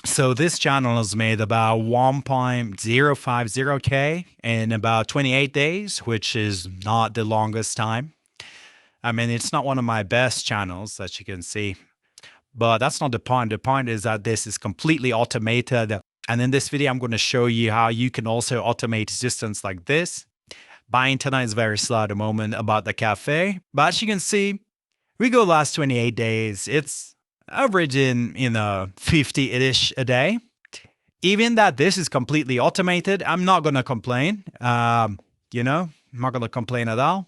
So this channel has made about 1.050K in about 28 days, which is not the longest time. I mean, it's not one of my best channels, as you can see, but that's not the point. The point is that this is completely automated. And in this video, I'm going to show you how you can also automate systems like this. My internet is very slow at the moment about the cafe, but as you can see, we go last 28 days. It's averaging, 50-ish a day. Even that this is completely automated, I'm not going to complain. I'm not going to complain at all.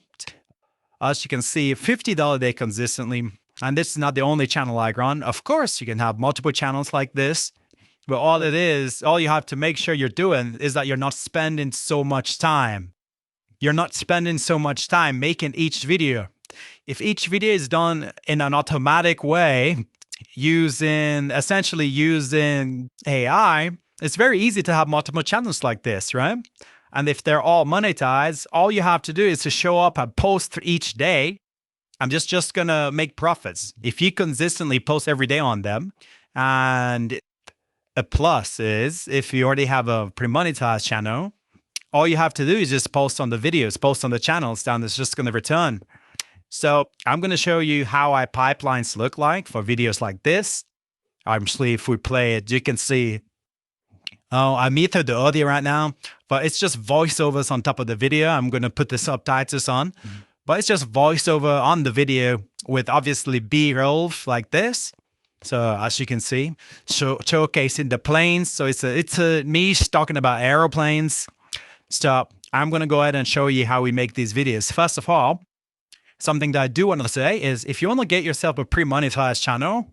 As you can see, $50 a day consistently. And this is not the only channel I run. Of course, you can have multiple channels like this. But all you have to make sure you're doing is that you're not spending so much time. You're not spending so much time making each video. If each video is done in an automatic way, essentially using AI, it's very easy to have multiple channels like this, right? And if they're all monetized, all you have to do is to show up and post each day. I'm just gonna make profits. If you consistently post every day on them, and a plus is if you already have a pre-monetized channel, all you have to do is just post on the videos, post on the channels, then it's just gonna return. So I'm gonna show you how our pipelines look like for videos like this. Obviously, if we play it, you can see, I muted the audio right now, but it's just voiceovers on top of the video. I'm gonna put the subtitles on, but it's just voiceover on the video with obviously B-roll like this. So as you can see, showcasing the planes. So it's a me talking about aeroplanes. So I'm gonna go ahead and show you how we make these videos. First of all, something that I do want to say is if you want to get yourself a pre-monetized channel,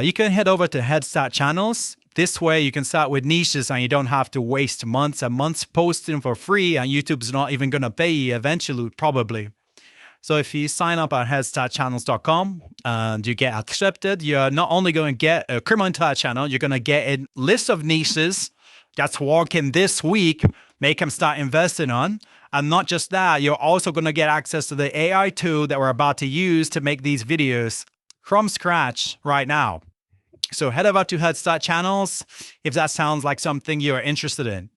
you can head over to Head Start Channels. This way you can start with niches and you don't have to waste months and months posting for free, and YouTube's not even going to pay you eventually, probably. So if you sign up at headstartchannels.com and you get accepted, you're not only going to get a pre-monetized channel, you're going to get a list of niches that's working this week, make them start investing on. And not just that, you're also going to get access to the AI tool that we're about to use to make these videos from scratch right now. So head over to Head Start Channels if that sounds like something you're interested in.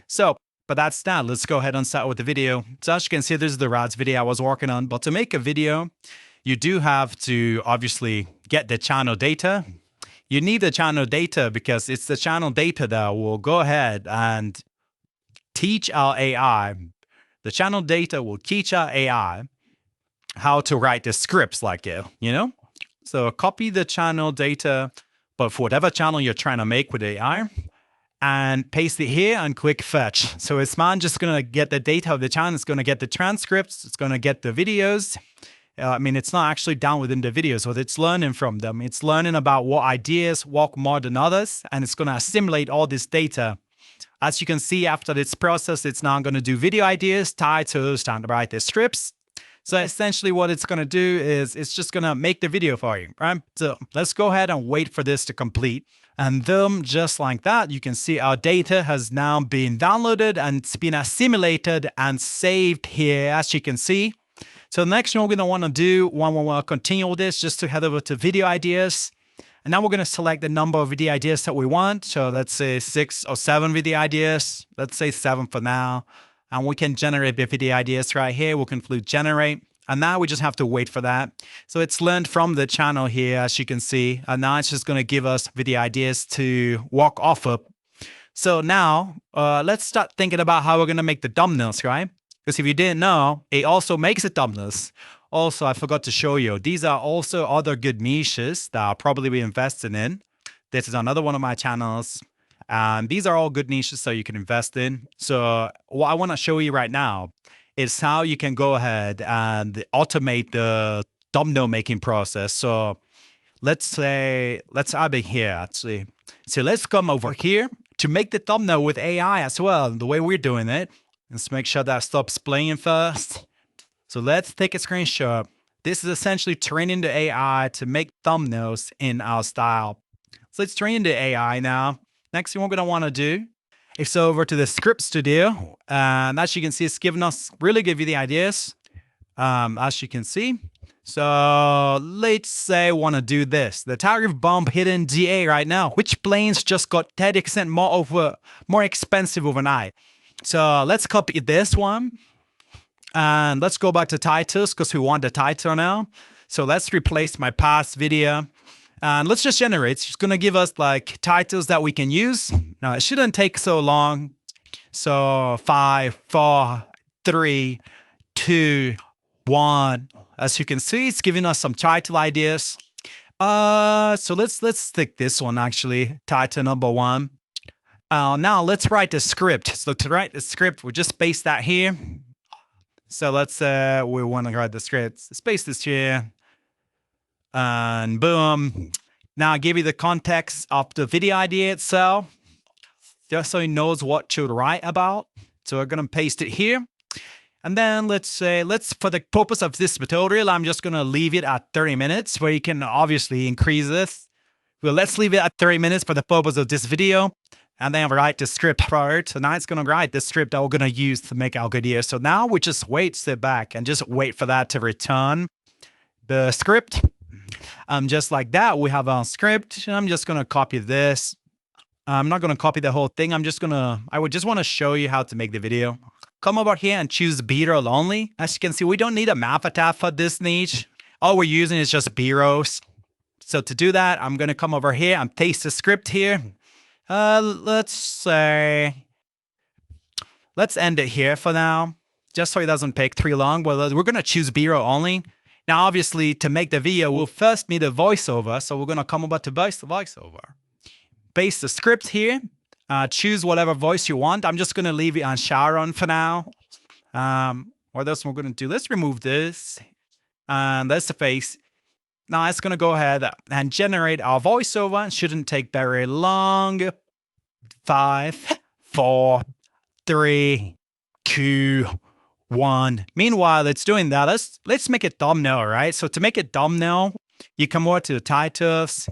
So, but that's that. Let's go ahead and start with the video. So as you can see, this is the RADS video I was working on. But to make a video, you do have to obviously get the channel data. You need the channel data because it's the channel data that will go ahead and teach our AI. The channel data will teach our AI how to write the scripts like it, So copy the channel data, but for whatever channel you're trying to make with AI, and paste it here and click fetch. So it's not just going to get the data of the channel, it's going to get the transcripts, it's going to get the videos. It's not actually down within the videos, but it's learning from them. It's learning about what ideas work more than others, and it's going to assimilate all this data. As you can see, after this process, it's now going to do video ideas, titles, time to write the scripts. So essentially what it's going to do is it's just going to make the video for you, right? So let's go ahead and wait for this to complete. And then just like that, you can see our data has now been downloaded and it's been assimilated and saved here, as you can see. So the next thing we're going to want to do when we want to continue with this, just to head over to video ideas. And now we're going to select the number of video ideas that we want. So let's say 6 or 7 video ideas. Let's say 7 for now. And we can generate the video ideas right here. We can click generate. And now we just have to wait for that. So it's learned from the channel here, as you can see. And now it's just going to give us video ideas to walk off of. So now let's start thinking about how we're going to make the thumbnails, right? Because if you didn't know, it also makes the thumbnails. Also, I forgot to show you, these are also other good niches that I'll probably be investing in. This is another one of my channels. And these are all good niches that you can invest in. So what I want to show you right now is how you can go ahead and automate the thumbnail making process. So let's add it here actually. So let's come over here to make the thumbnail with AI as well. The way we're doing it, let's make sure that stops playing first. So let's take a screenshot. This is essentially training the AI to make thumbnails in our style. So it's training the AI now. Next thing we're going to want to do is over to the script studio. And as you can see, it's giving us really good video ideas, as you can see. So let's say I want to do this. The tariff bump hidden GA right now. Which planes just got 30% more expensive overnight? So let's copy this one. And let's go back to titles because we want the title now. So let's replace my past video. And let's just generate. It's going to give us like titles that we can use. Now it shouldn't take so long. So 5, 4, 3, 2, 1. As you can see, it's giving us some title ideas. So let's take this one actually. Title number 1. Now let's write the script. So to write the script, we'll just paste that here. So let's we want to write the script. Let's paste this here. And boom. Now I give you the context of the video idea itself, just so he knows what to write about. So we're gonna paste it here. And then let's say, for the purpose of this tutorial, I'm just gonna leave it at 30 minutes, where you can obviously increase this. Well, let's leave it at 30 minutes for the purpose of this video. And then write the script for it. So now it's gonna write the script that we're gonna use to make our video. So now we just sit back and just wait for that to return the script. Just like that, we have our script. I'm just gonna copy this. I'm not gonna copy the whole thing. I would just wanna show you how to make the video. Come over here and choose B-roll only. As you can see, we don't need a map for this niche. All we're using is just B-rolls. So to do that, I'm gonna come over here and paste the script here. Let's end it here for now, just so it doesn't take too long. Well, we're gonna choose B-roll only. Now, obviously, to make the video, we'll first need a voiceover. So we're gonna come over to voiceover. Paste the script here. Choose whatever voice you want. I'm just gonna leave it on Sharon for now. What else we're gonna do? Let's remove this. And that's the face. Now it's gonna go ahead and generate our voiceover. It shouldn't take very long. 5, 4, 3, 2, 1. Meanwhile, it's doing that. Let's make it thumbnail, right? So to make it thumbnail, you come over to the titles.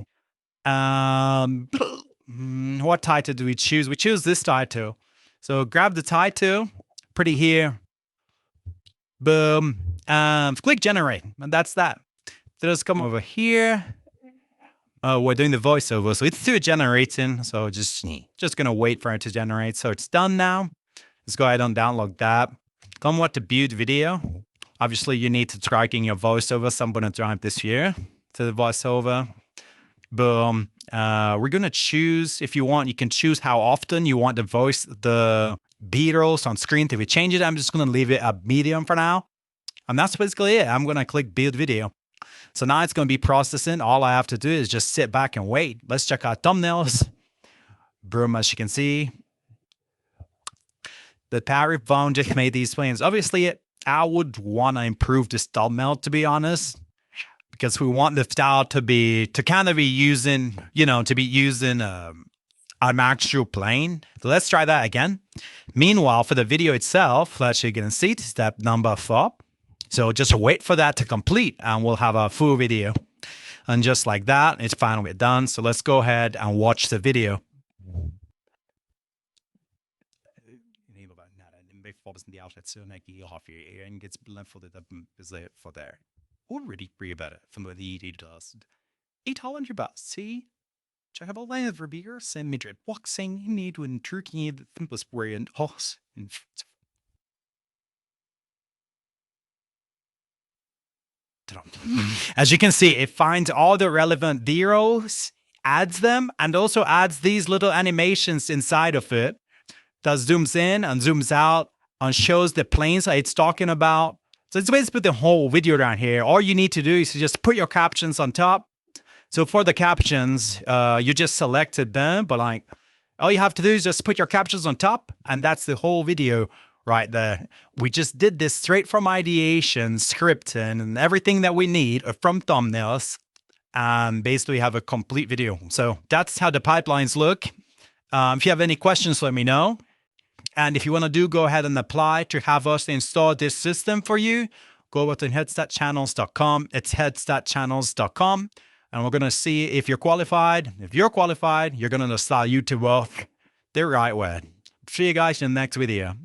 What title do we choose? We choose this title. So grab the title, put it here. Boom. Click generate, and that's that. So let's come over here. We're doing the voiceover, so it's still generating. So just gonna wait for it to generate. So it's done now. Let's go ahead and download that. Come what to build video. Obviously, you need to try getting your voiceover. So I'm gonna drive this here to the voiceover. Boom. We're gonna choose, if you want, you can choose how often you want the B-rolls on screen to be changed. I'm just gonna leave it at medium for now. And that's basically it. I'm gonna click build video. So now it's gonna be processing. All I have to do is just sit back and wait. Let's check out thumbnails. Boom, as you can see. The tariff bump just made these planes. Obviously, I would wanna improve this thumbnail, to be honest, because we want the style to be using an actual plane. So let's try that again. Meanwhile, for the video itself, as you can see, step number 4. So just wait for that to complete and we'll have a full video. And just like that, it's finally done. So let's go ahead and watch the video. Already bearbeidet van de idioten. Ik halen je baas, zie? Ik heb al een verbiers en midget boxing niet een Turkey the simplest way and horse. As you can see, it finds all the relevant zeros, adds them, and also adds these little animations inside of it that zooms in and zooms out and shows the planes that it's talking about. So it's basically the whole video down here. All you need to do is to just put your captions on top. So for the captions, you just selected them, but like all you have to do is just put your captions on top, and that's the whole video right there. We just did this straight from ideation, scripting, and everything that we need from thumbnails, and basically have a complete video. So that's how the pipelines look. If you have any questions, let me know. And if you want to go ahead and apply to have us install this system for you, go over to headstatchannels.com. It's headstatchannels.com. And we're going to see if you're qualified. If you're qualified, you're going to install YouTube the right way. See you guys in the next video.